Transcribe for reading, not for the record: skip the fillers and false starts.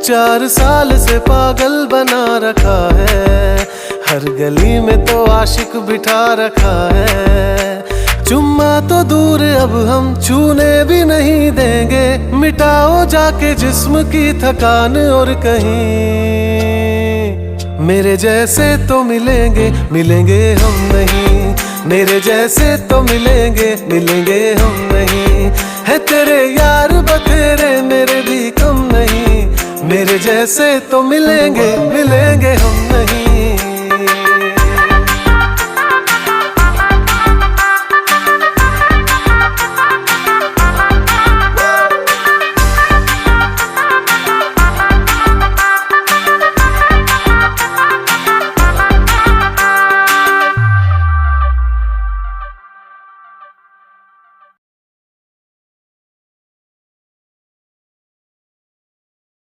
4 साल से पागल बना रखा है, हर गली में तो आशिक बिठा रखा है। चुम्मा तो दूर अब हम छूने भी नहीं देंगे, मिटाओ जाके जिस्म की थकान और कहीं मेरे जैसे तो मिलेंगे मिलेंगे हम नहीं, मेरे जैसे तो मिलेंगे मिलेंगे हम नहीं। है तेरे यार बतेरे मेरे भी कम नहीं, मेरे जैसे तो मिलेंगे मिलेंगे हम नहीं।